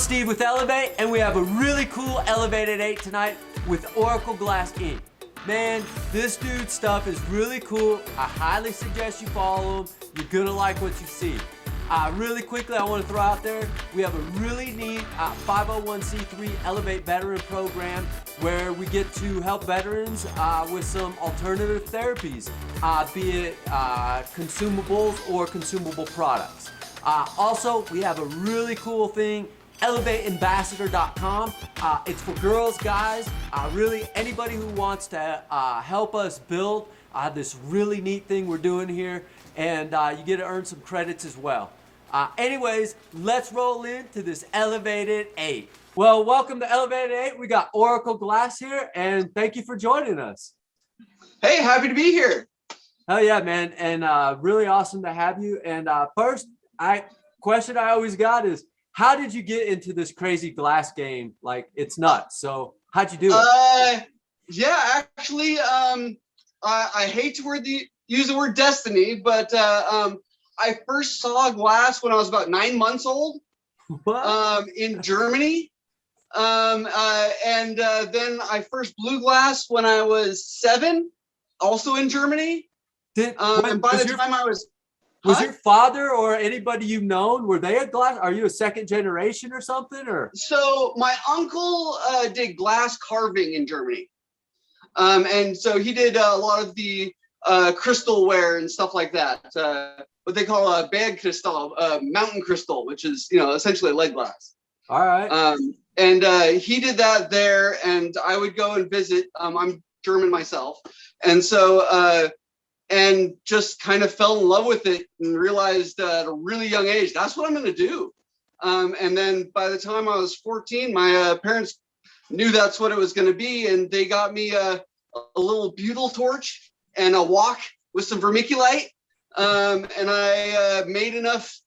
Steve with Elev8, and we have a really cool Elev8 tonight with Oracle Glass ink. Man, this dude's stuff is really cool. I highly suggest you follow him. You're gonna like what you see. Really quickly, I want to throw out there, we have a really neat 501c3 Elev8 veteran program where we get to help veterans with some alternative therapies, be it consumables or consumable products. Also, we have a really cool thing, Elev8ambassador.com. It's for girls, guys, really anybody who wants to help us build this really neat thing we're doing here, and you get to earn some credits as well. Anyways, let's roll into this Elev8. Well, welcome to Elev8. We got Oracle Glass here, and thank you for joining us. Hey, happy to be here. Hell yeah, man, and really awesome to have you. And first, question I always got is, how did you get into this crazy glass game? Like, it's nuts. So how'd you do it? Yeah, actually, I hate to use the word destiny, but I first saw glass when I was about 9 months old in Germany. Then I first blew glass when I was 7, also in Germany. And by the time I was... Was your father or anybody you've known, were they a glass? Are you a second generation or something? Or so my uncle did glass carving in Germany, and so he did a lot of the crystalware and stuff like that. What they call a Bergkristall, mountain crystal, which is essentially lead glass. All right. He did that there, and I would go and visit. I'm German myself, and so. And just kind of fell in love with it and realized at a really young age, that's what I'm going to do. And then by the time I was 14, my parents knew that's what it was going to be. And they got me a little butyl torch and a wok with some vermiculite. And I made enough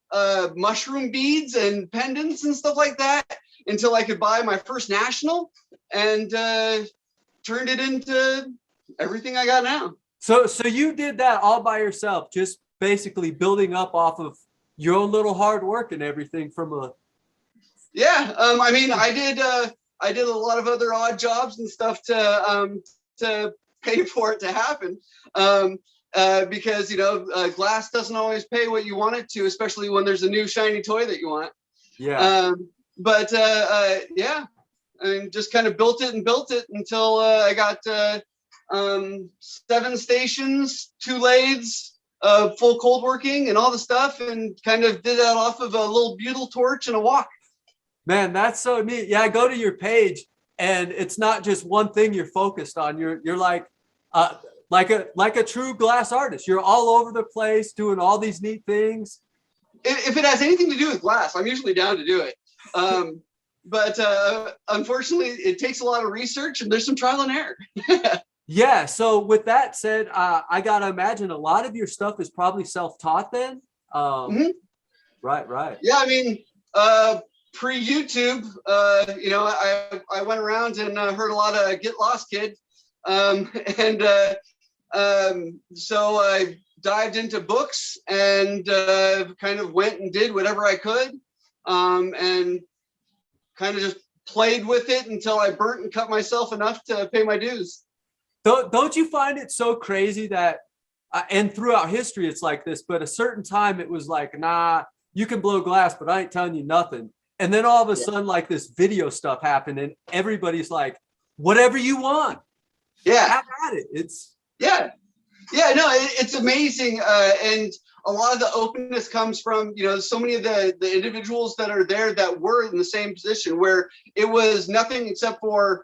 mushroom beads and pendants and stuff like that until I could buy my first national, and turned it into everything I got now. So you did that all by yourself, just basically building up off of your own little hard work and everything from a... Yeah, I mean, I did a lot of other odd jobs and stuff to pay for it to happen, because glass doesn't always pay what you want it to, especially when there's a new shiny toy that you want. Yeah. Yeah, and just kind of built it until I got 7 stations, 2 lathes, full cold working and all the stuff, and kind of did that off of a little butyl torch and a wok. Man, that's so neat. Yeah, I go to your page and it's not just one thing you're focused on. You're like a true glass artist. You're all over the place doing all these neat things. If it has anything to do with glass, I'm usually down to do it. But unfortunately, it takes a lot of research and there's some trial and error. Yeah. So with that said, I got to imagine a lot of your stuff is probably self-taught then. Right. Yeah. I mean, pre-YouTube, I went around and heard a lot of Get Lost Kid. So I dived into books and kind of went and did whatever I could, and kind of just played with it until I burnt and cut myself enough to pay my dues. Don't you find it so crazy that, and throughout history it's like this, but a certain time it was like, nah, you can blow glass, but I ain't telling you nothing. And then all of a sudden, like this video stuff happened, and everybody's like, whatever you want. Yeah, have at it. It's no, it's amazing, and a lot of the openness comes from so many of the individuals that are there that were in the same position where it was nothing except for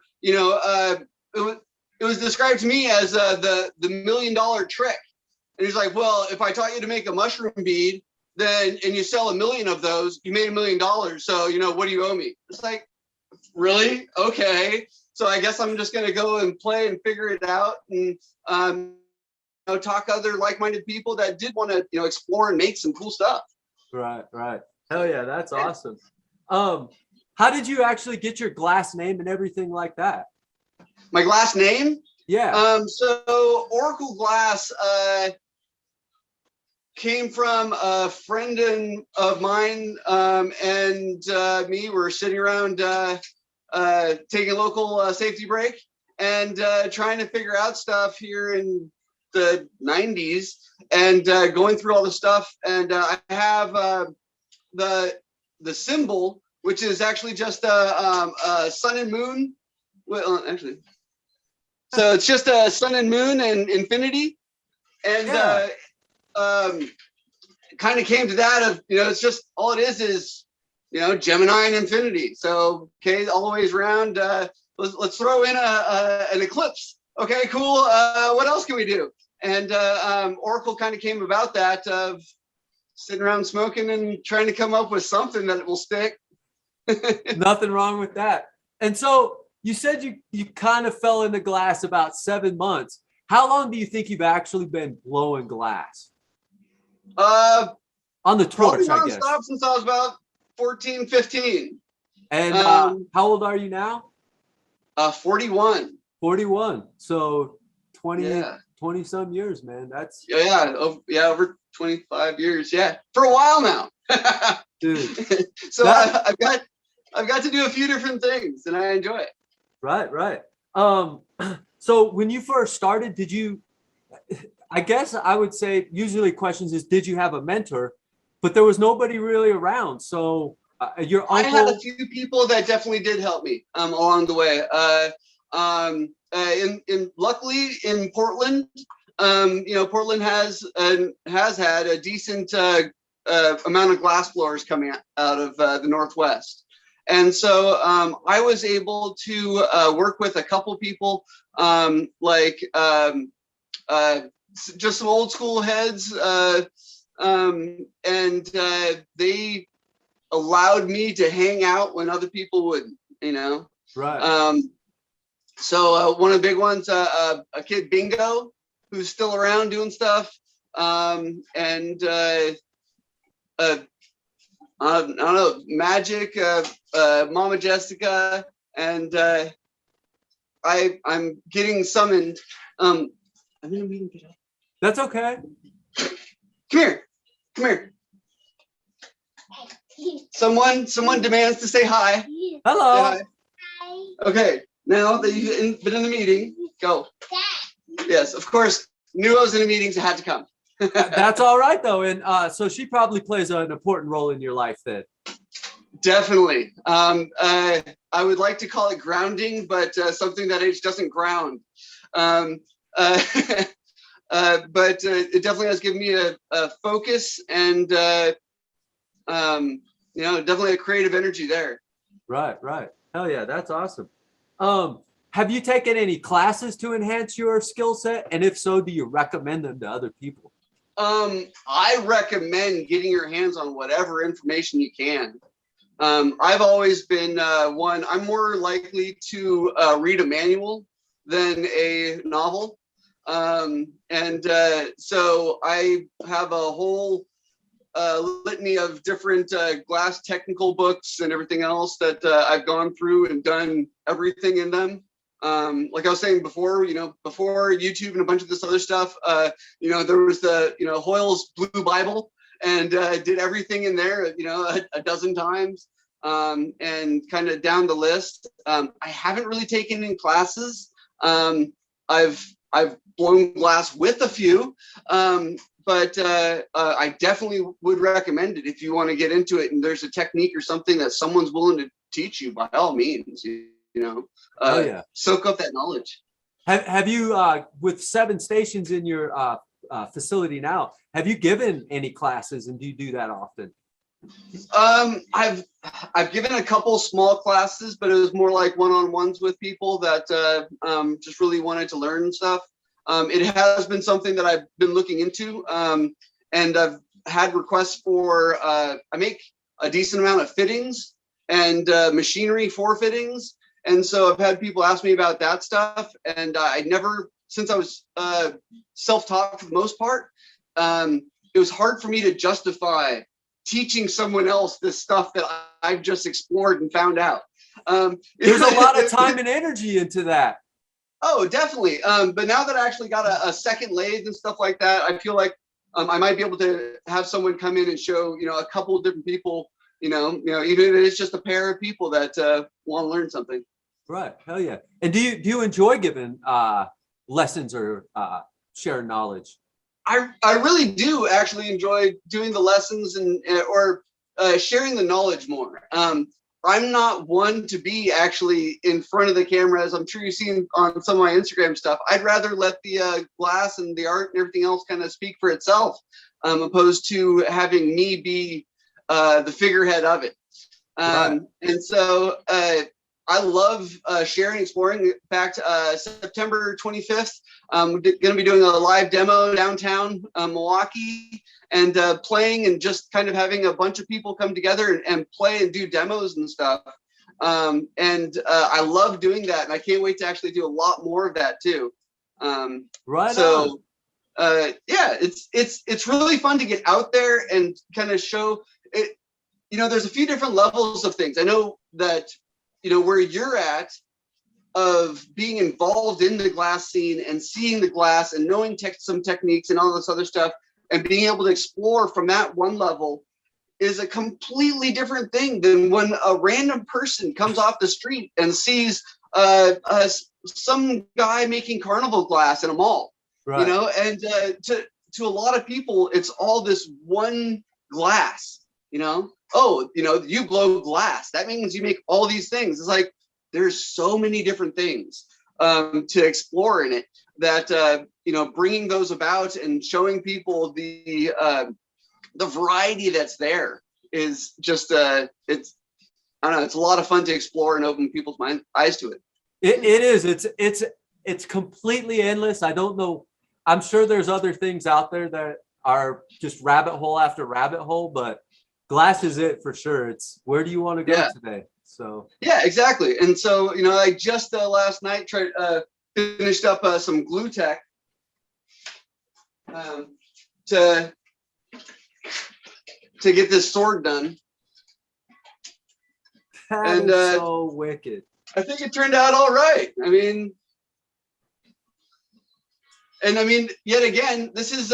it was described to me as the $1 million trick. And he's like, well, if I taught you to make a mushroom bead, and you sell 1 million of those, you made $1 million. So, what do you owe me? It's like, really? Okay. So I guess I'm just going to go and play and figure it out, and talk to other like-minded people that did want to, explore and make some cool stuff. Right. Hell yeah, that's awesome. How did you actually get your glass name and everything like that? My glass name? Yeah. So Oracle Glass, came from a friend of mine, and me were sitting around taking a local safety break and trying to figure out stuff here in the 90s and going through all the stuff. And I have the symbol, which is actually just a sun and moon. Well, actually, so it's just a sun and moon and infinity. And kind of came to that of, it's just all it is, Gemini and infinity. So, okay, all the ways around, let's throw in an eclipse. Okay, cool. What else can we do? And Oracle kind of came about that of sitting around smoking and trying to come up with something that will stick. Nothing wrong with that. And so you said you kind of fell into glass about 7 months. How long do you think you've actually been blowing glass? On the torch, I guess. Nonstop since I was about 14, 15. And how old are you now? 41. 41. So 20 some years, man. That's over 25 years. Yeah, for a while now. Dude. So I've got to do a few different things, and I enjoy it. Right. So when you first started, did you? I guess I would say usually questions is, did you have a mentor? But there was nobody really around. So your uncle. I had a few people that definitely did help me along the way. Luckily in Portland, Portland has had a decent amount of glass blowers coming out of the Northwest. And so I was able to work with a couple people, just some old school heads, and they allowed me to hang out when other people wouldn't, Right. So one of the big ones, a kid Bingo, who's still around doing stuff, and I don't know, Magic, Mama Jessica, and I'm getting summoned. I'm in a meeting. That's okay. Come here. Someone demands to say hi. Hello. Say hi. Okay, now that you've been in the meeting, go. Yes, of course. Knew I was in a meeting, so had to come. That's all right though, and so she probably plays an important role in your life then. Definitely. I would like to call it grounding, but something that age doesn't ground. But it definitely has given me a focus and definitely a creative energy there. Right. Hell yeah, that's awesome. Have you taken any classes to enhance your skill set? And if so, do you recommend them to other people? I recommend getting your hands on whatever information you can. I've always been I'm more likely to read a manual than a novel. So I have a whole litany of different glass technical books and everything else that I've gone through and done everything in them. Like I was saying before, before YouTube and a bunch of this other stuff, there was the, Hoyle's Blue Bible, and did everything in there, a dozen times, and kind of down the list. I haven't really taken in classes. I've blown glass with a few, but I definitely would recommend it if you want to get into it. And there's a technique or something that someone's willing to teach you, by all means. Soak up that knowledge. Have you, with 7 stations in your facility now, have you given any classes, and do you do that often? I've given a couple small classes, but it was more like one-on-ones with people that just really wanted to learn stuff. It has been something that I've been looking into, and I've had requests for. I make a decent amount of fittings and machinery for fittings. And so I've had people ask me about that stuff, and I never, since I was self-taught for the most part, it was hard for me to justify teaching someone else this stuff that I've just explored and found out. There's a lot of time and energy into that. Oh, definitely. But now that I actually got a second lathe and stuff like that, I feel like I might be able to have someone come in and show, a couple of different people, even if it's just a pair of people that want to learn something. Right. Hell yeah. And do you enjoy giving lessons or sharing knowledge? I really do actually enjoy doing the lessons or sharing the knowledge more. I'm not one to be actually in front of the camera, as I'm sure you've seen on some of my Instagram stuff. I'd rather let the glass and the art and everything else kind of speak for itself, opposed to having me be the figurehead of it. Right. And so I love sharing, exploring. In fact, September 25th, we're going to be doing a live demo downtown Milwaukee, and playing and just kind of having a bunch of people come together and play and do demos and stuff. I love doing that, and I can't wait to actually do a lot more of that too. Right. So, yeah, it's really fun to get out there and kind of show it. There's a few different levels of things. I know that, where you're at, of being involved in the glass scene and seeing the glass and knowing some techniques and all this other stuff, and being able to explore from that one level is a completely different thing than when a random person comes off the street and sees some guy making carnival glass in a mall. Right. And to a lot of people, it's all this one glass. You blow glass. That means you make all these things. It's like there's so many different things to explore in it that bringing those about and showing people the variety that's there is just it's I don't know, it's a lot of fun to explore and open people's eyes to it. It is. It's completely endless. I don't know. I'm sure there's other things out there that are just rabbit hole after rabbit hole, but glass is it for sure. It's where do you want to go today? So yeah, exactly. And so I just last night finished up some glue tech to get this sword done. That is so wicked. I think it turned out all right. Yet again, this is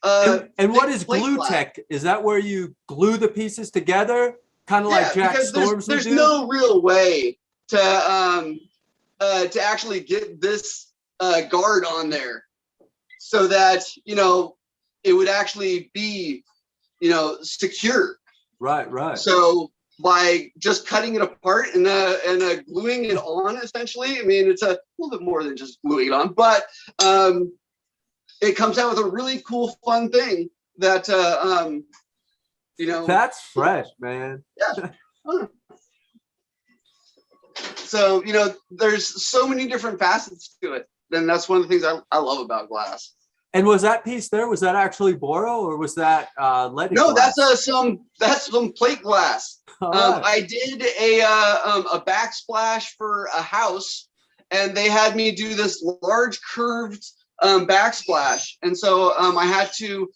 and what is glue tech? Is that where you glue the pieces together, kind of like Jack Storms would do? There's no real way to actually get this guard on there so that it would actually be secure. Right. So by just cutting it apart and gluing it on, essentially, it's a little bit more than just gluing it on, but it comes out with a really cool, fun thing that that's fresh, man. Yeah. So there's so many different facets to it, and that's one of the things I love about glass. And was that piece there? Was that actually Boro, or was that leaded No, glass? that's some plate glass. Right. I did a backsplash for a house, and they had me do this large curved backsplash, and so I had to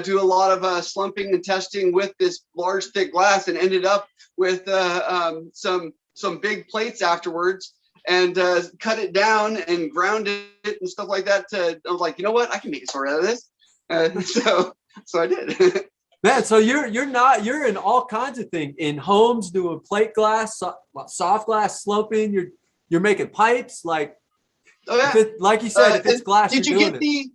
do a lot of slumping and testing with this large thick glass, and ended up with some big plates afterwards, and cut it down and ground it and stuff like that. I was like, you know what, I can make a sword out of this. So I did. Man, so you're in all kinds of things, in homes doing plate glass, soft glass slumping. You're making pipes, like. Oh, yeah. Like you said, if it's glass, did you get the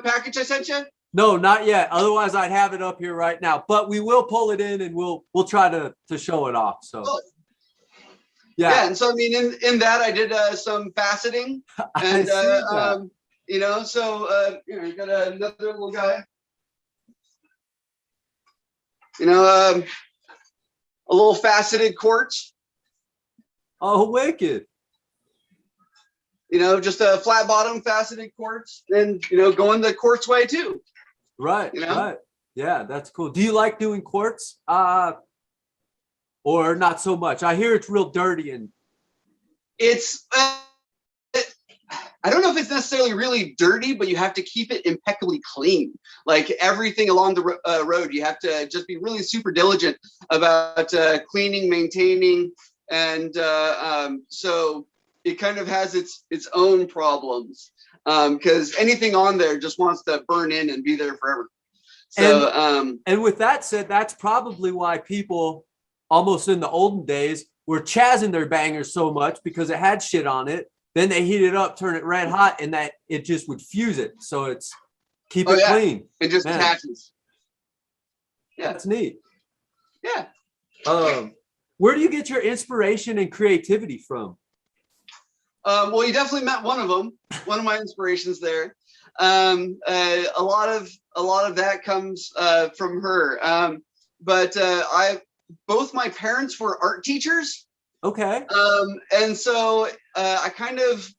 package I sent you? No, not yet. Otherwise, I'd have it up here right now. But we will pull it in, and we'll try to show it off. So, yeah. And so in that I did some faceting, and so you got another little guy. A little faceted quartz. Oh, wicked. Just a flat bottom faceted quartz, and going the quartz way too. Right. Right. Yeah, that's cool. Do you like doing quartz? Or not so much? I hear it's real dirty and. It's. I don't know if it's necessarily really dirty, but you have to keep it impeccably clean. Like everything along the road, you have to just be really super diligent about cleaning, maintaining, and so it kind of has its own problems. because anything on there just wants to burn in and be there forever. So, and with that said, that's probably why people almost in the olden days were chazzing their bangers so much, because it had shit on it. Then they heat it up, turn it red hot, and that it just would fuse it. So it's keep it clean. It just attaches. Yeah, that's neat. Yeah. Where do you get your inspiration and creativity from? Well, you definitely met one of them. One of my inspirations there. A lot of that comes from her. But both my parents were art teachers. Okay. And so I kind of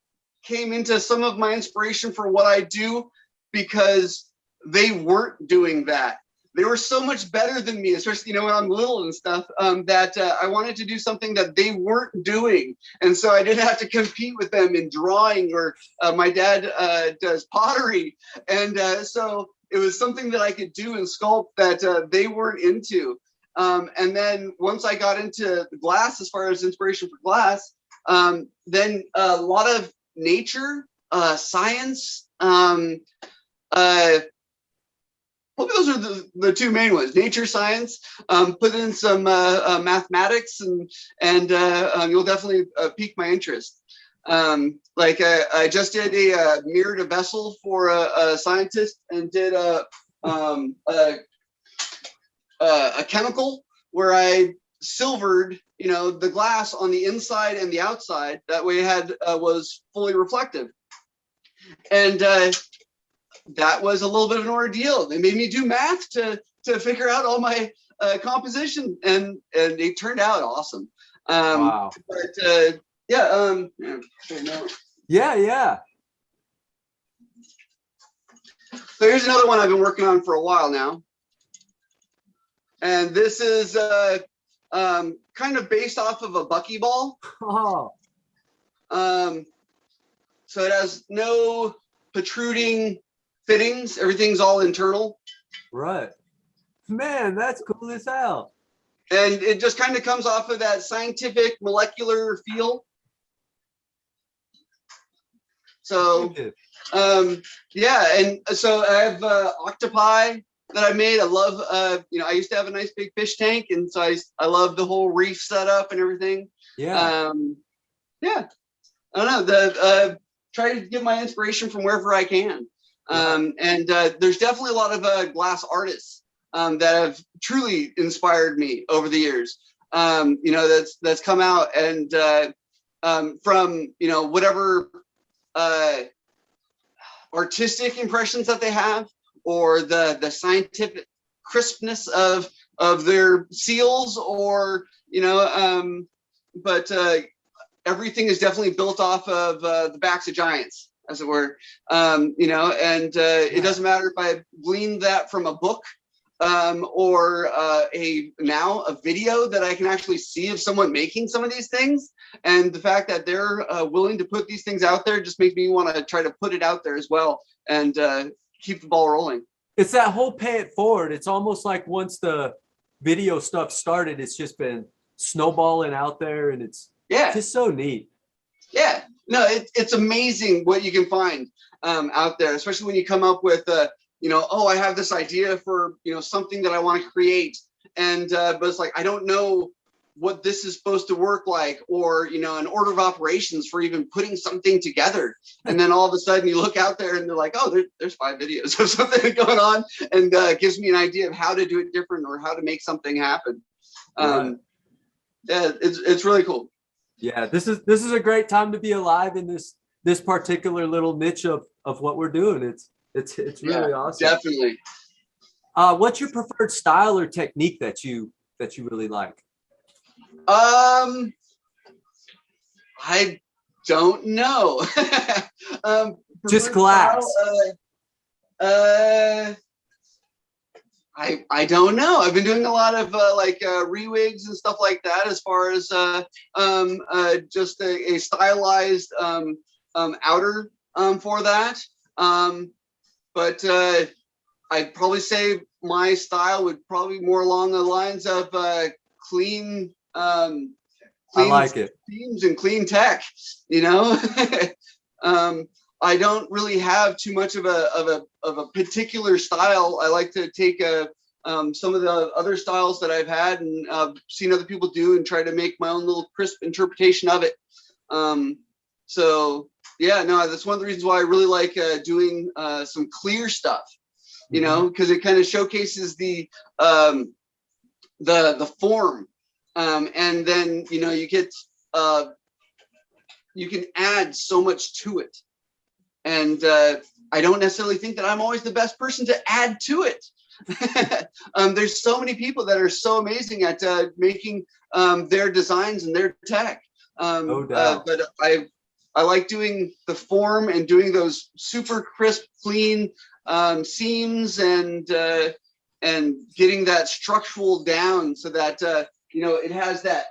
came into some of my inspiration for what I do because they weren't doing that. They were so much better than me, especially, when I'm little and stuff, that I wanted to do something that they weren't doing. And so I didn't have to compete with them in drawing, or my dad does pottery. And so it was something that I could do and sculpt that they weren't into. And then once I got into glass, as far as inspiration for glass, then a lot of nature, science, well, those are the two main ones: nature, science. Put in some mathematics, and you'll definitely pique my interest. Like I just did a mirrored a vessel for a scientist, and did a chemical where I silvered, the glass on the inside and the outside. That way, it was fully reflective, and that was a little bit of an ordeal. They made me do math to figure out all my composition, and it turned out awesome. Wow. But yeah. Yeah. So here's another one I've been working on for a while now, and this is kind of based off of a buckyball. Oh. So it has no protruding fittings. Everything's all internal. Right. Man, that's cool as hell. And it just kind of comes off of that scientific molecular feel. So, yeah. And so I have octopi that I made. I love, I used to have a nice big fish tank. And so I love the whole reef setup and everything. Yeah. Yeah. I don't know. Try to get my inspiration from wherever I can. And there's definitely a lot of glass artists that have truly inspired me over the years. That's come out, and from whatever artistic impressions that they have, or the scientific crispness of their seals, or but everything is definitely built off of the backs of giants, as it were. It doesn't matter if I gleaned that from a book, or a video that I can actually see of someone making some of these things. And the fact that they're willing to put these things out there just makes me want to try to put it out there as well, and keep the ball rolling. It's that whole pay it forward. It's almost like once the video stuff started, it's just been snowballing out there, and it's just so neat. Yeah. No, it's amazing what you can find out there, especially when you come up with, I have this idea for, something that I want to create. And, but it's like, I don't know what this is supposed to work like, or, an order of operations for even putting something together. And then all of a sudden you look out there and they're like, oh, there's 5 videos of something going on, and gives me an idea of how to do it different, or how to make something happen. Right. Yeah, it's really cool. Yeah, this is a great time to be alive in this particular little niche of what we're doing. It's really awesome. Definitely. What's your preferred style or technique that you really like? I don't know. Just glass. I don't know. I've been doing a lot of rewigs and stuff like that, as far as just a stylized outer for that. But I'd probably say my style would probably be more along the lines of clean I like it. Themes and clean tech. I don't really have too much of a particular style. I like to take some of the other styles that I've had and seen other people do and try to make my own little crisp interpretation of it. So yeah, no, that's one of the reasons why I really like doing some clear stuff, you know, because it kind of showcases the form, and then you know you get you can add so much to it, and I don't necessarily think that I'm always the best person to add to it. There's so many people that are so amazing at making their designs and their tech. No doubt. But I like doing the form and doing those super crisp, clean seams and getting that structural down so that you know it has that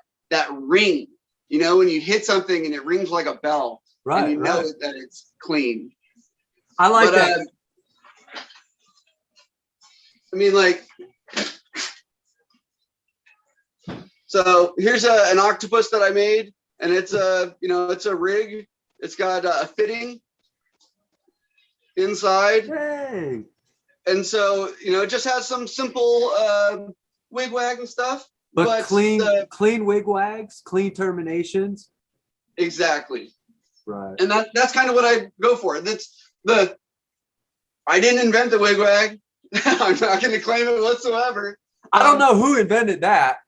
ring. You know, when you hit something and it rings like a bell, Right, and you know right. that it's clean. I like But, that. I mean, like, so here's an octopus that I made, and it's a, you know, it's a rig. It's got a fitting inside, Hey. and so you know, it just has some simple wigwag and stuff. But clean, the, clean wigwags, clean terminations. exactly, Right. and that's kind of what I go for. I didn't invent the wigwag. I'm not going to claim it whatsoever. I don't know who invented that.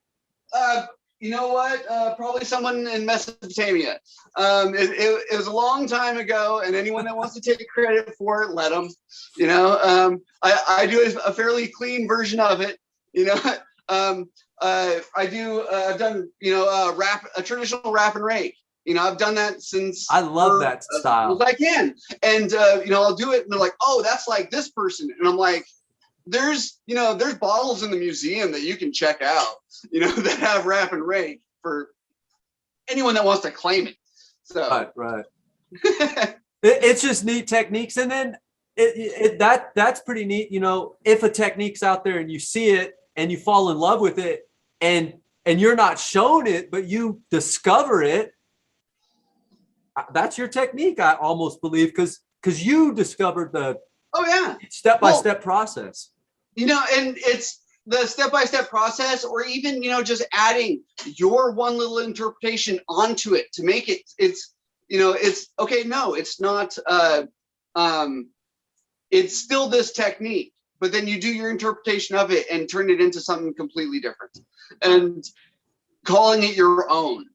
You know what? Probably someone in Mesopotamia. It was a long time ago, and anyone that wants to take credit for it, let them. You know, I do a fairly clean version of it. You know, I do. I've done a traditional wrap and rake. You know, I've done that since I love that style. I can, and you know, I'll do it, and they're like, "Oh, that's like this person," and I'm like, there's bottles in the museum that you can check out, you know, that have wrap and rake for anyone that wants to claim it. So right. It's just neat techniques, and then that's pretty neat. You know, if a technique's out there and you see it and you fall in love with it, and you're not shown it, but you discover it, that's your technique. I almost believe because you discovered the step-by-step process. You know, and it's the step-by-step process, or even, you know, just adding your one little interpretation onto it to make it, it's, you know, it's okay. No, it's not, it's still this technique, but then you do your interpretation of it and turn it into something completely different and calling it your own.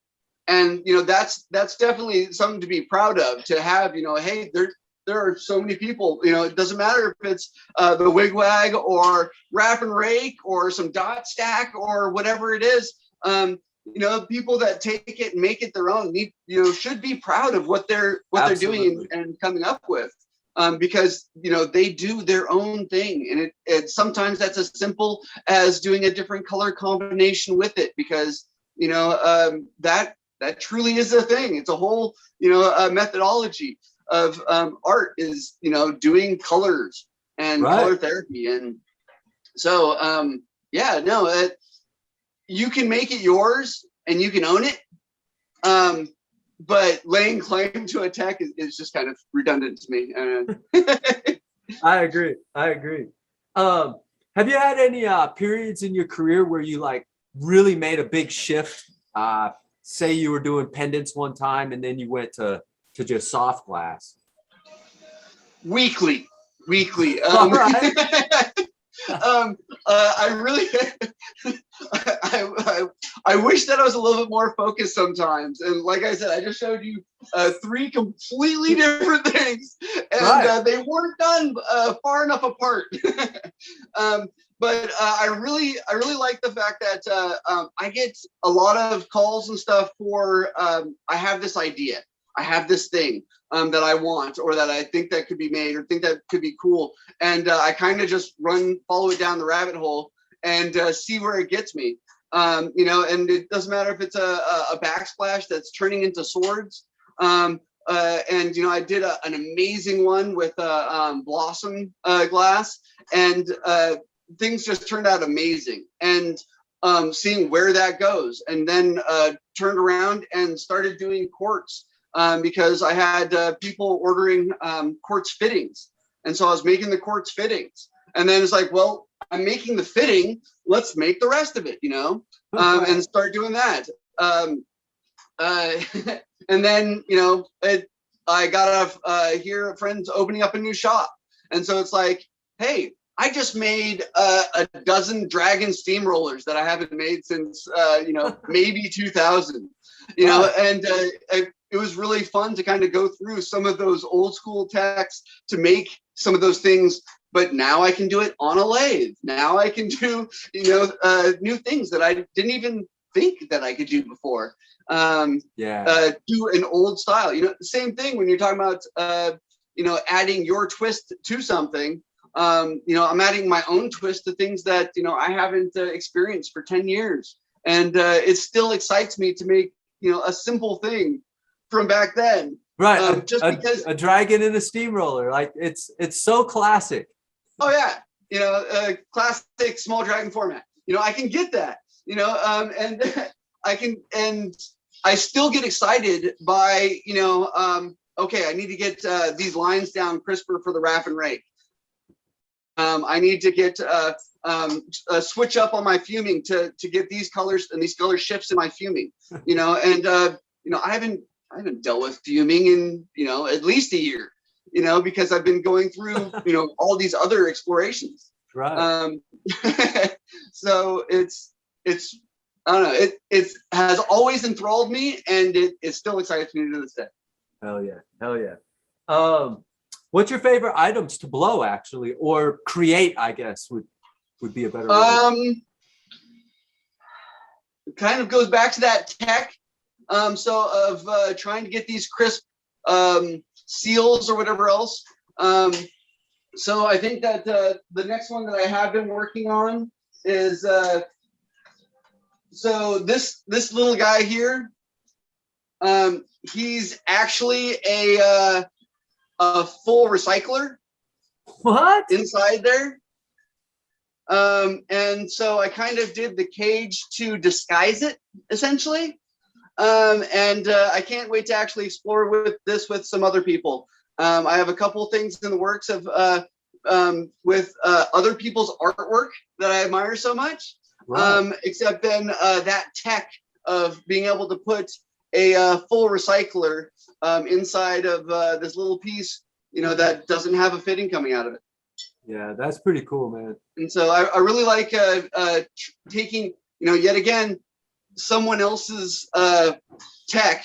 And, you know, that's definitely something to be proud of, to have, you know, hey, there are so many people, you know, it doesn't matter if it's the wigwag or wrap and rake or some dot stack or whatever it is. You know, people that take it and make it their own should be proud of what they're doing and coming up with, because, you know, they do their own thing. And it sometimes that's as simple as doing a different color combination with it, because, you know, that truly is a thing. It's a whole, you know, methodology of art is, you know, doing colors and color therapy. And so yeah, no, you can make it yours and you can own it, but laying claim to a tech is just kind of redundant to me. I agree. Have you had any periods in your career where you like really made a big shift? Say you were doing pendants one time and then you went to just soft glass. Weekly. All right. I really, I wish that I was a little bit more focused sometimes. And like I said, I just showed you 3 completely different things, and they weren't done far enough apart. But I really like the fact that I get a lot of calls and stuff for, I have this idea, I have this thing that I want, or that I think that could be made, or think that could be cool. And I kind of just follow it down the rabbit hole and see where it gets me. You know, and it doesn't matter if it's a backsplash that's turning into swords. And, you know, I did an amazing one with blossom glass, and things just turned out amazing. And seeing where that goes, and then turned around and started doing quartz because I had people ordering quartz fittings. And so I was making the quartz fittings. And then it's like, well, I'm making the fitting. Let's make the rest of it, and start doing that. And then, I got hear friends opening up a new shop. And so it's like, hey, I just made a dozen dragon steamrollers that I haven't made since, maybe 2000, and it was really fun to kind of go through some of those old school techs to make some of those things. But now I can do it on a lathe. Now I can do, new things that I didn't even think that I could do before. Do an old style, the same thing when you're talking about, adding your twist to something. I'm adding my own twist to things that, I haven't experienced for 10 years. And it still excites me to make, a simple thing from back then. Right. Because a dragon in a steamroller. Like it's so classic. Oh yeah. Classic small dragon format. I can get that, and and I still get excited by, okay, I need to get these lines down crisper for the wrap and rake. I need to get switch up on my fuming to get these colors and these color shifts in my fuming, I haven't dealt with fuming in, at least a year, because I've been going through, all these other explorations. Right. So it's, I don't know, it has always enthralled me, and it still excites me to this day. Hell yeah. What's your favorite items to blow, actually, or create? I guess would be a better word. It kind of goes back to that tech. Of trying to get these crisp seals or whatever else. So I think that the next one that I have been working on is so this little guy here. He's actually a full recycler. What? Inside there. And so I kind of did the cage to disguise it, essentially. And I can't wait to actually explore with some other people. I have a couple of things in the works of with other people's artwork that I admire so much. Right. Except then that tech of being able to put a full recycler inside of this little piece, that doesn't have a fitting coming out of it. Yeah, that's pretty cool, man. And so I really like taking, yet again, someone else's tech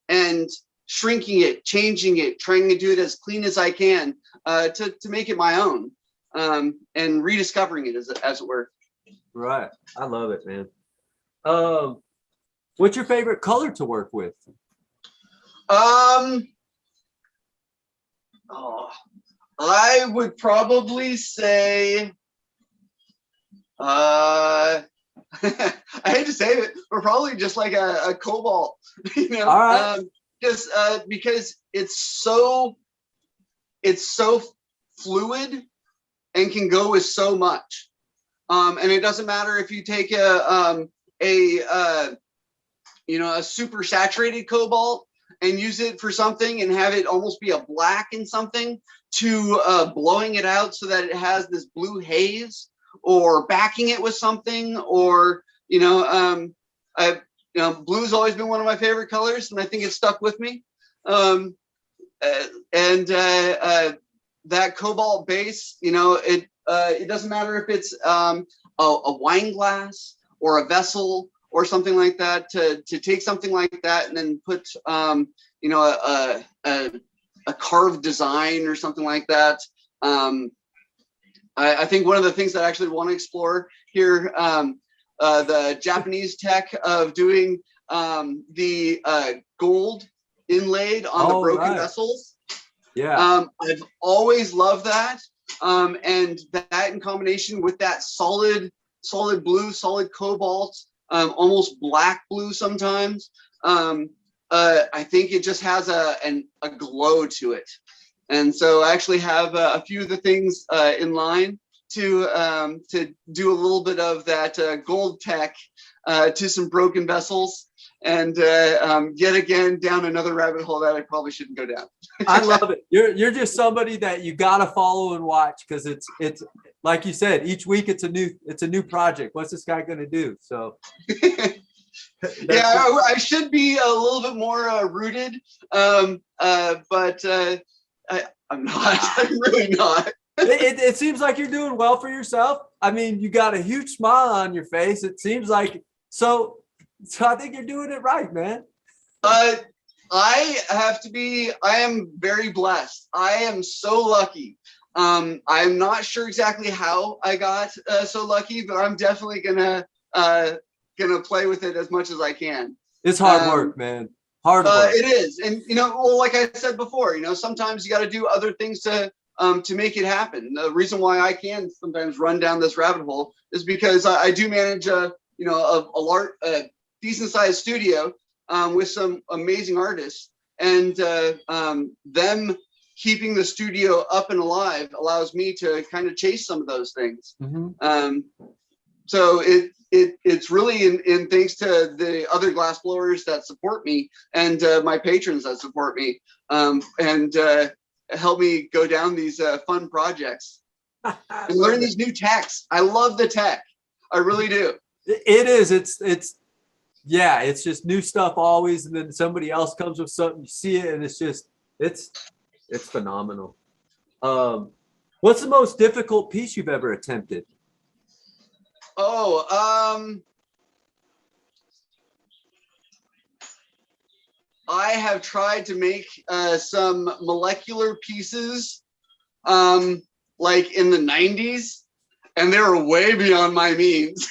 and shrinking it, changing it, trying to do it as clean as I can to make it my own, and rediscovering it as it were. Right. I love it, man. What's your favorite color to work with? I would probably say I hate to say it, we're probably just like a cobalt, All right. Just because it's so fluid and can go with so much. And it doesn't matter if you take a super saturated cobalt and use it for something and have it almost be a black in something, to blowing it out so that it has this blue haze, or backing it with something, or blue's always been one of my favorite colors, and I think it stuck with me. That cobalt base, it doesn't matter if it's a wine glass or a vessel or something like that. To take something like that and then put a carved design or something like that. I think one of the things that I actually want to explore here, the Japanese tech of doing the gold inlaid on the broken vessels. Yeah. I've always loved that. And that in combination with that solid blue, solid cobalt, almost black blue sometimes. I think it just has a glow to it. And so I actually have a few of the things in line to do a little bit of that gold tech to some broken vessels. and yet again down another rabbit hole that I probably shouldn't go down. I love it. You're just somebody that you gotta follow and watch, because it's like you said, each week it's a new project. What's this guy gonna do? So yeah, I should be a little bit more rooted, but I'm not. I'm really not. It seems like you're doing well for yourself. I mean, you got a huge smile on your face. It seems like so I think you're doing it right, man. I am very blessed. I am so lucky. I'm not sure exactly how I got so lucky, but I'm definitely gonna play with it as much as I can. It's hard work, man. Hard work. It is, and well, like I said before, sometimes you got to do other things to make it happen. The reason why I can sometimes run down this rabbit hole is because I do manage a decent sized studio with some amazing artists, and them keeping the studio up and alive allows me to kind of chase some of those things. Mm-hmm. So it's really in thanks to the other glass blowers that support me, and my patrons that support me, and help me go down these fun projects and learn these new techs. I love the tech. I really do. It is. It's just new stuff always, and then somebody else comes with something, you see it, and it's phenomenal. What's the most difficult piece you've ever attempted? I have tried to make some molecular pieces like in the 90s, and they were way beyond my means.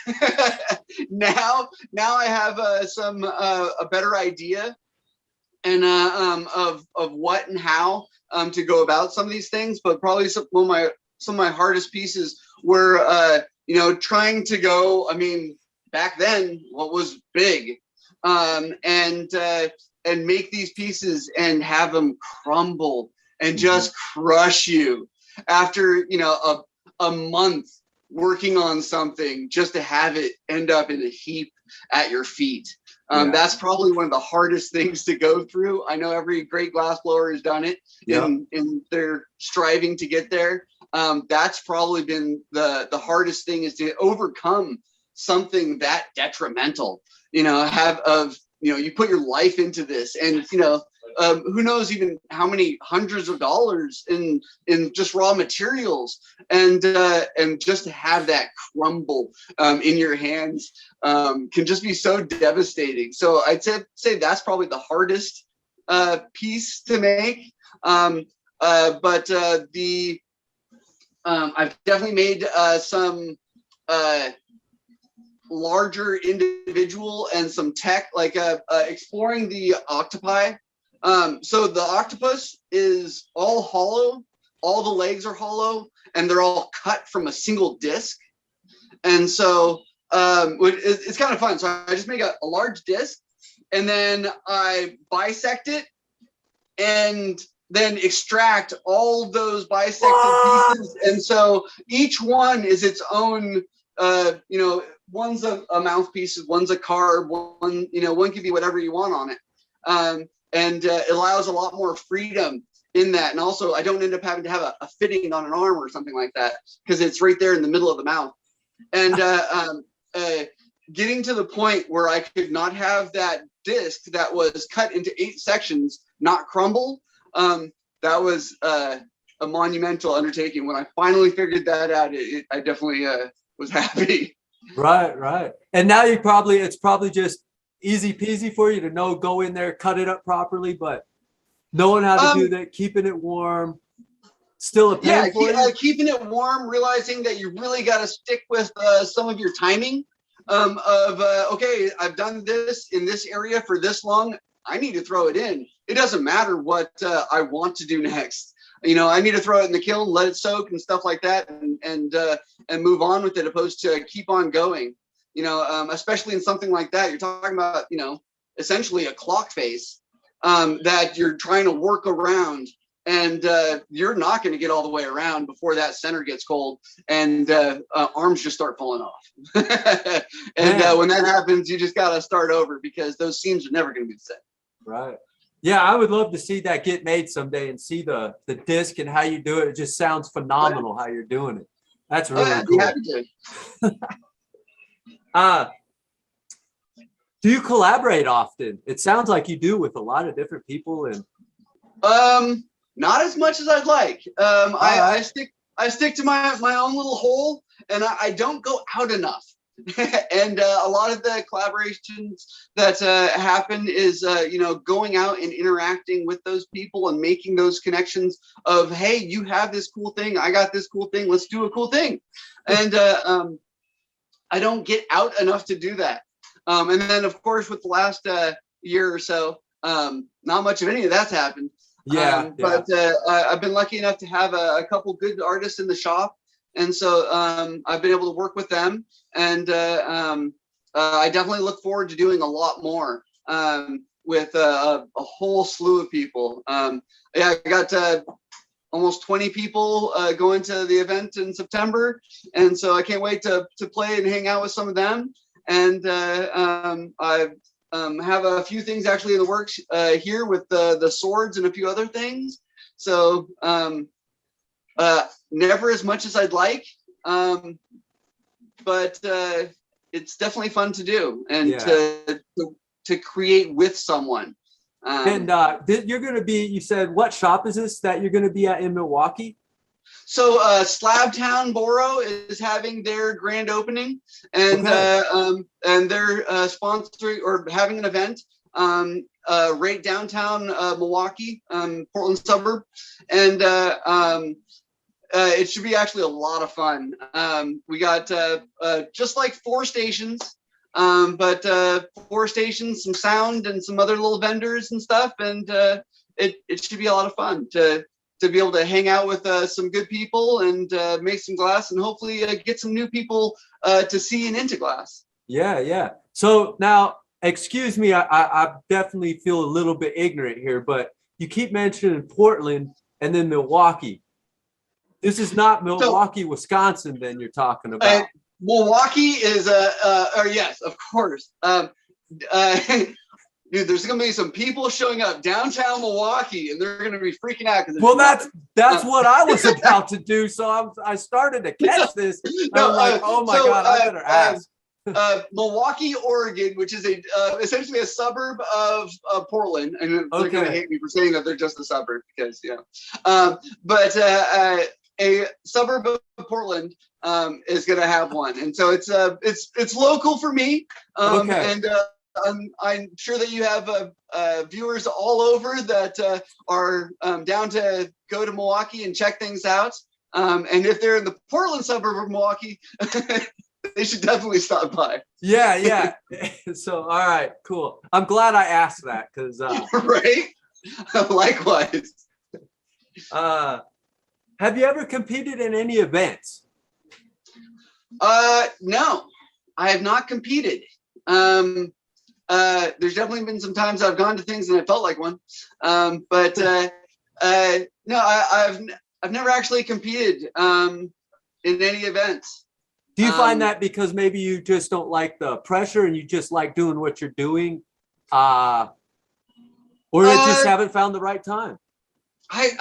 now I have a better idea and of what and how to go about some of these things, but probably some of my hardest pieces were trying to go, back then what was big, and make these pieces and have them crumble and just crush you after a month working on something, just to have it end up in a heap at your feet. That's probably one of the hardest things to go through. I know every great glass blower has done it in their striving to get there. That's probably been the hardest thing, is to overcome something that detrimental, you put your life into this, and who knows even how many hundreds of dollars in just raw materials, and just to have that crumble in your hands can just be so devastating. So I'd say that's probably the hardest piece to make. But I've definitely made some larger individual and some tech, like exploring the octopi. So the octopus is all hollow, all the legs are hollow, and they're all cut from a single disc. And so it's kind of fun. So I just make a large disc, and then I bisect it, and then extract all those bisected pieces. And so each one is its own, one's a mouthpiece, one's a carb, one can be whatever you want on it. And it allows a lot more freedom in that. And also I don't end up having to have a fitting on an arm or something like that, because it's right there in the middle of the mouth. And getting to the point where I could not have that disc that was cut into 8 sections not crumble, that was a monumental undertaking. When I finally figured that out, I definitely was happy. Right. And now it's probably just easy peasy for you to go in there, cut it up properly, but knowing how to do that, keeping it warm, still a pain for you? Keeping it warm, realizing that you really got to stick with some of your timing okay, I've done this in this area for this long, I need to throw it in. It doesn't matter what I want to do next. I need to throw it in the kiln, let it soak and stuff like that, and move on with it, opposed to keep on going. Especially in something like that, you're talking about, essentially a clock face that you're trying to work around. and you're not going to get all the way around before that center gets cold, and arms just start falling off. And when that happens, you just got to start over, because those seams are never going to be the same. Right. Yeah, I would love to see that get made someday and see the disc and how you do it. It just sounds phenomenal how you're doing it. That's really cool. Happy to. Do you collaborate often? It sounds like you do with a lot of different people. And not as much as I'd like. I stick to my own little hole, and I don't go out enough. And a lot of the collaborations that happen is going out and interacting with those people and making those connections of, hey, you have this cool thing, I got this cool thing, let's do a cool thing. And I don't get out enough to do that. And then, of course, with the last year or so, not much of any of that's happened. But I've been lucky enough to have a couple good artists in the shop. And so I've been able to work with them. And I definitely look forward to doing a lot more with a whole slew of people. I got almost 20 people going to the event in September. And so I can't wait to play and hang out with some of them. And I have a few things actually in the works here with the swords and a few other things. So never as much as I'd like, but it's definitely fun to do, and to create with someone. And you're going to be, you said, what shop is this that you're going to be at in Milwaukee? So Slabtown Boro is having their grand opening, and they're sponsoring or having an event right downtown Milwaukee, Portland suburb, and it should be actually a lot of fun. We got just like 4 stations, but 4 stations, some sound, and some other little vendors and stuff, and it should be a lot of fun to be able to hang out with some good people and make some glass, and hopefully get some new people to see and into glass. Yeah. So now, excuse me, I definitely feel a little bit ignorant here, but you keep mentioning Portland and then Milwaukee. This is not Milwaukee, Wisconsin, then you're talking about. Milwaukee is yes, of course. Dude, there's gonna be some people showing up downtown Milwaukee, and they're gonna be freaking out because. Well, that's what I was about to do. So I started to catch this. I'm like, oh my God, I better ask. Milwaukee, Oregon, which is essentially a suburb of Portland, and they're gonna hate me for saying that they're just a suburb because but a suburb of Portland is gonna have one, and so it's local for me, and. I'm sure that you have viewers all over that are down to go to Milwaukee and check things out. And if they're in the Portland suburb of Milwaukee, they should definitely stop by. Yeah. So, all right, cool. I'm glad I asked that because. Right? Likewise. Have you ever competed in any events? No, I have not competed. There's definitely been some times I've gone to things and I felt like one, but no, I've never actually competed in any events. Do you find that because maybe you just don't like the pressure and you just like doing what you're doing, or you just haven't found the right time? I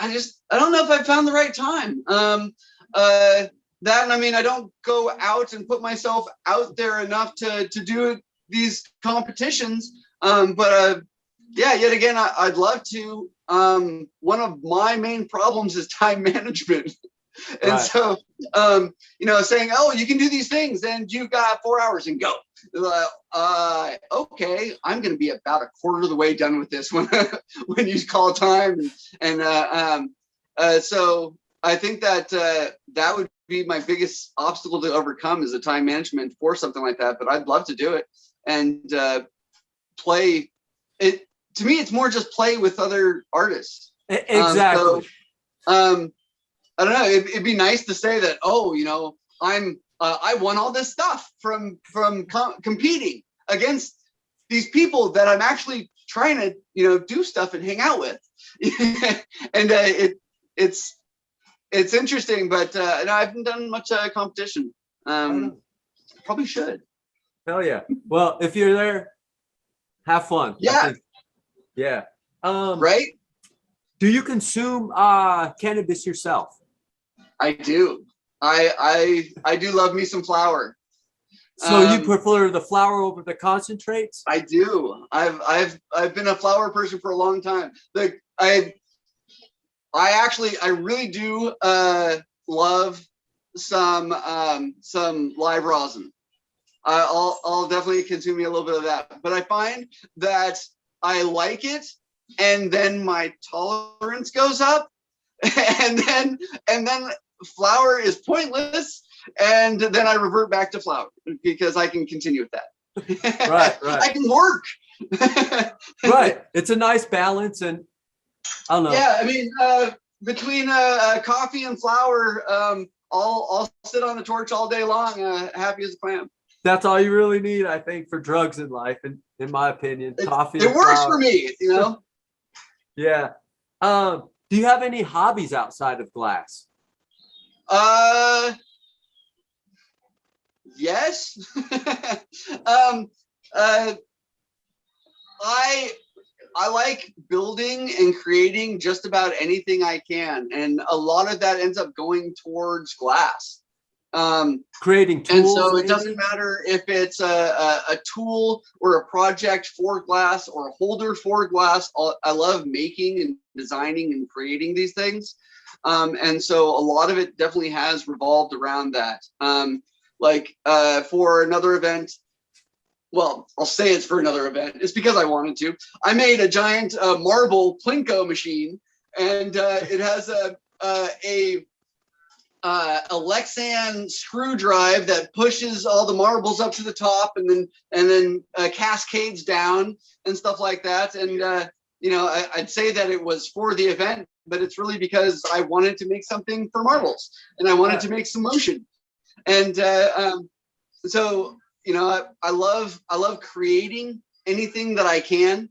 don't know if I found the right time. That, and I mean, I don't go out and put myself out there enough to do these competitions, but yet again, I'd love to. One of my main problems is time management, and right. So saying, oh, you can do these things and you've got 4 hours and go. Okay, I'm going to be about a quarter of the way done with this when you call time, and so I think that that would be my biggest obstacle to overcome, is the time management for something like that. But I'd love to do it and play it. To me, it's more just play with other artists. Exactly. I don't know. It'd be nice to say that, I won all this stuff from competing against these people that I'm actually trying to, do stuff and hang out with. And it's interesting, but no, I haven't done much competition. Probably should. Hell yeah. Well, if you're there, have fun. Yeah. Yeah. Right? Do you consume cannabis yourself? I do. I do love me some flower. So you prefer the flower over the concentrates? I do. I've been a flower person for a long time. I really do love some live rosin. I'll definitely consume a little bit of that. But I find that I like it, and then my tolerance goes up, and then flour is pointless, and then I revert back to flour because I can continue with that. Right. I can work. Right. It's a nice balance, and I don't know. Yeah, I mean, between coffee and flour, I'll sit on the torch all day long, happy as a clam. That's all you really need, I think, for drugs in life, in my opinion. Coffee. It works for me, Yeah. Do you have any hobbies outside of glass? Yes. I like building and creating just about anything I can, and a lot of that ends up going towards glass. Creating tools, and so maybe? It doesn't matter if it's a tool or a project for glass or a holder for glass. I love making and designing and creating these things, and so a lot of it definitely has revolved around that. For another event, well, I'll say it's for another event. It's because I wanted to. I made a giant marble Plinko machine, and it has a Lexan screw drive that pushes all the marbles up to the top, and then cascades down and stuff like that. And I'd say that it was for the event, but it's really because I wanted to make something for marbles, and I wanted to make some motion. And so I love creating anything that I can.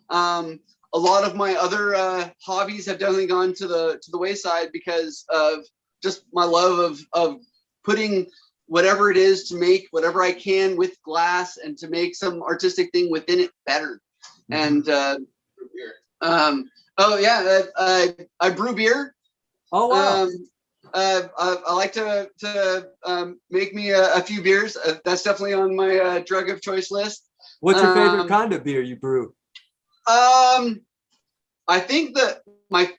A lot of my other hobbies have definitely gone to the wayside because of just my love of putting whatever it is to make whatever I can with glass and to make some artistic thing within it better. Mm-hmm. And I brew beer. Oh wow. I like to make me a few beers. That's definitely on my drug of choice list. What's your favorite kind of beer you brew? I think that my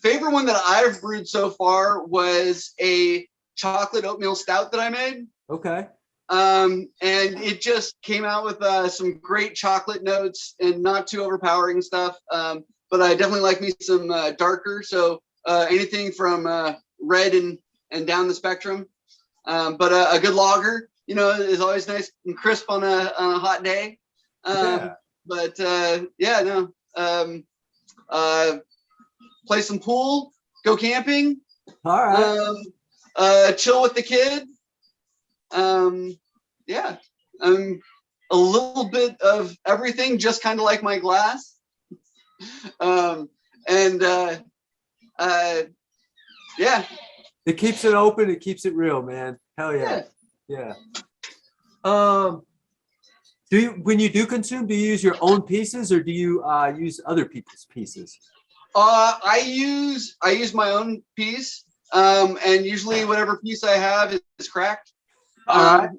favorite one that I've brewed so far was a chocolate oatmeal stout that I made. Okay. And it just came out with some great chocolate notes and not too overpowering stuff. But I definitely like me some darker. So anything from red and down the spectrum. But a good lager, is always nice and crisp on a hot day. But play some pool, go camping. All right. Chill with the kid. A little bit of everything, just kind of like my glass. It keeps it open. It keeps it real, man. Hell yeah. Yeah. When you do consume, do you use your own pieces or do you use other people's pieces? I use my own piece, and usually whatever piece I have is cracked. All right.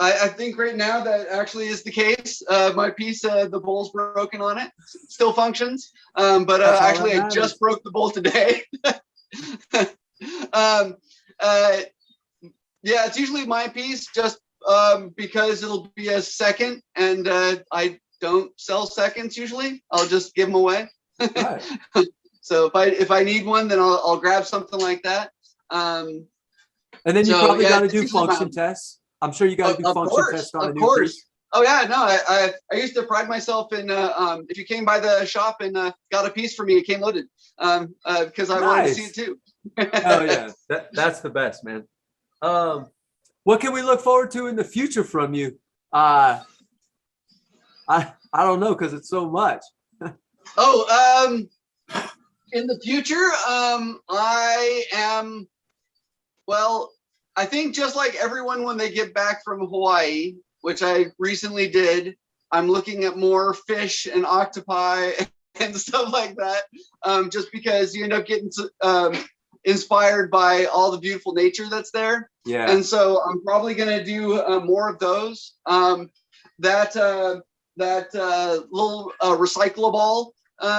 I think right now that actually is the case. My piece, the bowl's broken on it. It still functions, but actually I just broke the bowl today. It's usually my piece, just because it'll be a second, and I don't sell seconds usually. I'll just give them away. Right. So if I need one, then I'll grab something like that. And then you probably got to do function tests. I'm sure you got to do function tests on a new piece. Oh yeah, no, I used to pride myself in if you came by the shop and got a piece for me, it came loaded, because I wanted to see it too. Oh yeah, that's the best, man. What can we look forward to in the future from you? I don't know because it's so much. Oh, in the future, I am, well, I think just like everyone when they get back from Hawaii, which I recently did, I'm looking at more fish and octopi and stuff like that, just because you end up getting inspired by all the beautiful nature that's there. Yeah. And so I'm probably going to do more of those. That little recyclable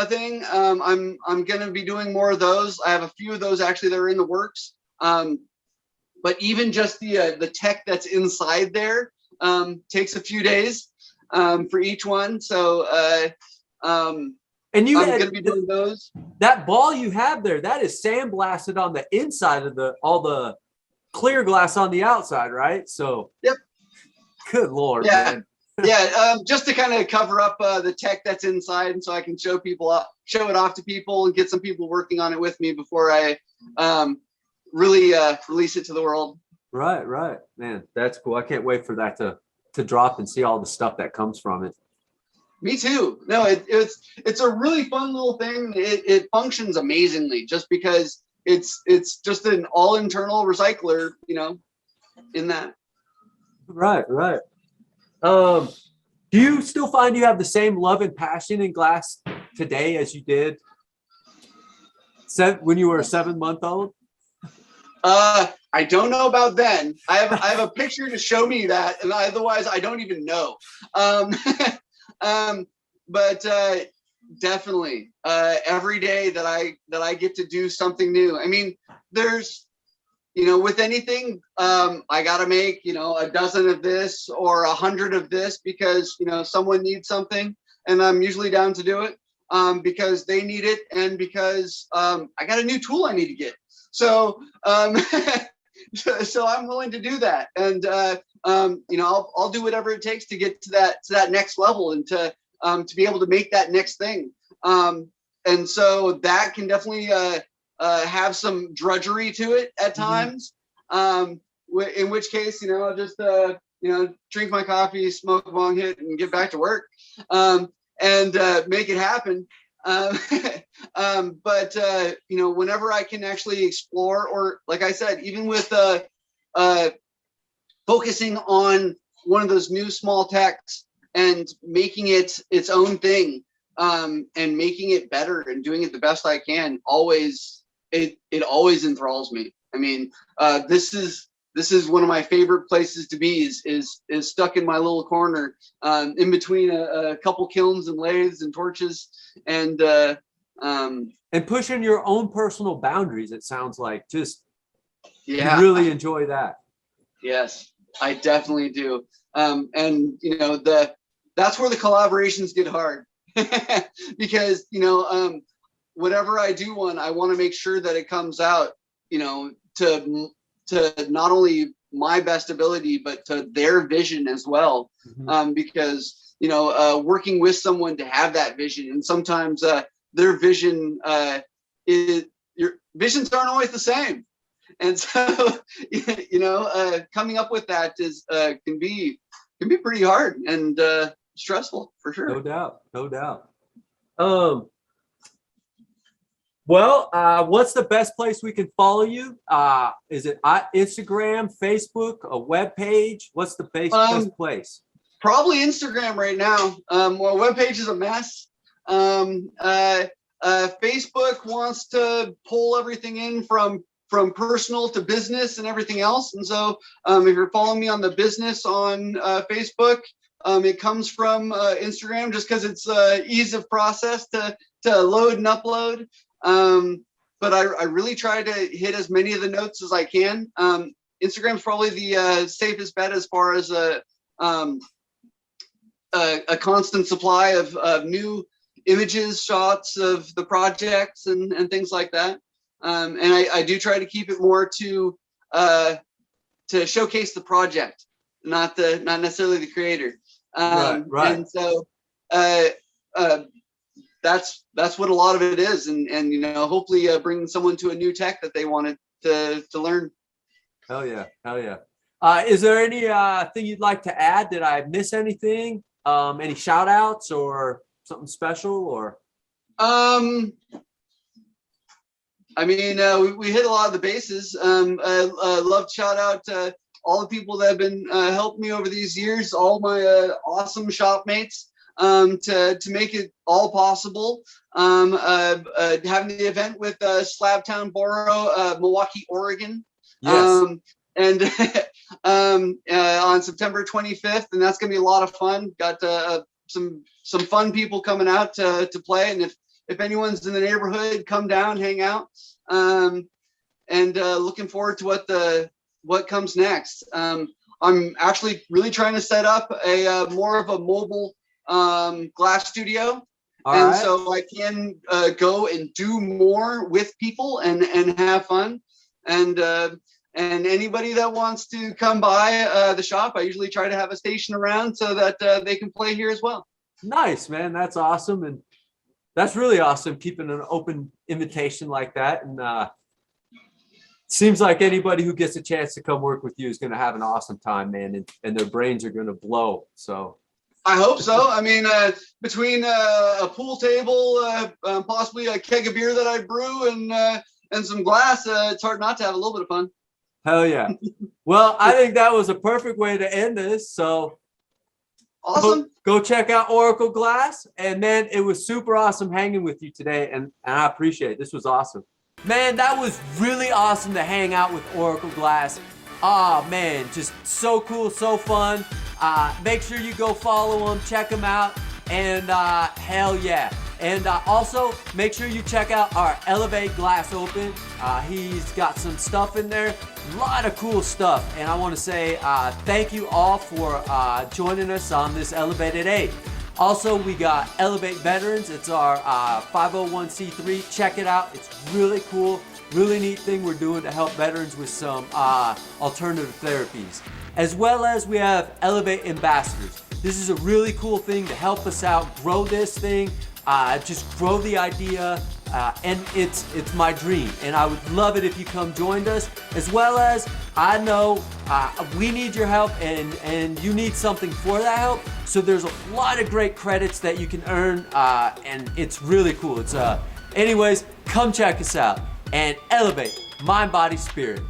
thing, I'm going to be doing more of those. I have a few of those actually that are in the works. But even just the tech that's inside there takes a few days for each one. So and you I'm going to be doing those. That ball you have there, that is sandblasted on the inside of all the clear glass on the outside, right? So yep. Good Lord, yeah. man. Yeah, just to kind of cover up the tech that's inside, and so I can show it off to people, and get some people working on it with me before I really release it to the world. Right, man, that's cool. I can't wait for that to drop and see all the stuff that comes from it. Me too. No, it's a really fun little thing. It functions amazingly just because it's just an all internal recycler, in that. Right. Do you still find you have the same love and passion in glass today as you did when you were a 7-month-old? I don't know about then. I have a picture to show me that, and otherwise I don't even know. But definitely every day that I get to do something new. I mean, there's with anything, I got to make, a dozen of this or 100 of this because, someone needs something, and I'm usually down to do it because they need it and because I got a new tool I need to get. So, so I'm willing to do that. And, I'll do whatever it takes to get to that next level and to be able to make that next thing. And so that can definitely, have some drudgery to it at times. In which case, I'll just, drink my coffee, smoke a bong hit, and get back to work, and make it happen. But whenever I can actually explore, or like I said, even with focusing on one of those new small techs and making it its own thing, and making it better and doing it the best I can, it always enthralls me. I mean, this is one of my favorite places to be, is stuck in my little corner, in between a couple kilns and lathes and torches, and pushing your own personal boundaries. It sounds like just you really enjoy that. Yes, I definitely do. And that's where the collaborations get hard because whatever I do I want to make sure that it comes out, to not only my best ability, but to their vision as well. Mm-hmm. Because, working with someone to have that vision, and sometimes their vision, your visions aren't always the same. And so, coming up with that can be pretty hard and stressful for sure. No doubt. Well, what's the best place we can follow you? Is it Instagram, Facebook, a web page? What's the best place? Probably Instagram right now. Our webpage is a mess. Facebook wants to pull everything in from personal to business and everything else. And so if you're following me on the business on Facebook, it comes from Instagram just because it's ease of process to load and upload. But I really try to hit as many of the notes as I can. Instagram's probably the safest bet as far as a constant supply of new images, shots of the projects and things like that. And I do try to keep it more to showcase the project, not necessarily the creator. Right. And so that's what a lot of it is, and hopefully bringing someone to a new tech that they wanted to learn. Hell yeah. Is there any thing you'd like to add? Did I miss anything? Any shout outs or something special or? I mean, we hit a lot of the bases. I love to shout out to all the people that have been helping me over these years, all my awesome shop mates, to make it all possible. Having the event with Slabtown Borough, Milwaukee, Oregon. Yes. And on September 25th, and that's gonna be a lot of fun. Got some fun people coming out to play, and if anyone's in the neighborhood, come down, hang out, and looking forward to what comes next. I'm actually really trying to set up a more of a mobile glass studio, and so I can go and do more with people and have fun. And anybody that wants to come by the shop, I usually try to have a station around so that they can play here as well. Nice, man. That's awesome. And that's really awesome, keeping an open invitation like that. And seems like anybody who gets a chance to come work with you is going to have an awesome time, man. And their brains are going to blow. So I hope so. I mean, between a pool table, possibly a keg of beer that I brew, and some glass, it's hard not to have a little bit of fun. Hell yeah. Well, I think that was a perfect way to end this. So awesome. Go check out Oracle Glass. And man, it was super awesome hanging with you today. And I appreciate it. This was awesome. Man, that was really awesome to hang out with Oracle Glass. Oh man, just so cool, so fun. Make sure you go follow them, check them out, and hell yeah. And also, make sure you check out our Elev8 Glass Open. He's got some stuff in there, a lot of cool stuff. And I want to say thank you all for joining us on this Elevated 8. Also, we got Elev8 Veterans. It's our 501c3. Check it out. It's really cool. Really neat thing we're doing to help veterans with some alternative therapies. As well as we have Elev8 Ambassadors. This is a really cool thing to help us out, grow this thing, just grow the idea, and it's my dream. And I would love it if you come join us, as well as I know we need your help and you need something for that help. So there's a lot of great credits that you can earn, and it's really cool. It's anyways, come check us out and elevate mind, body, spirit.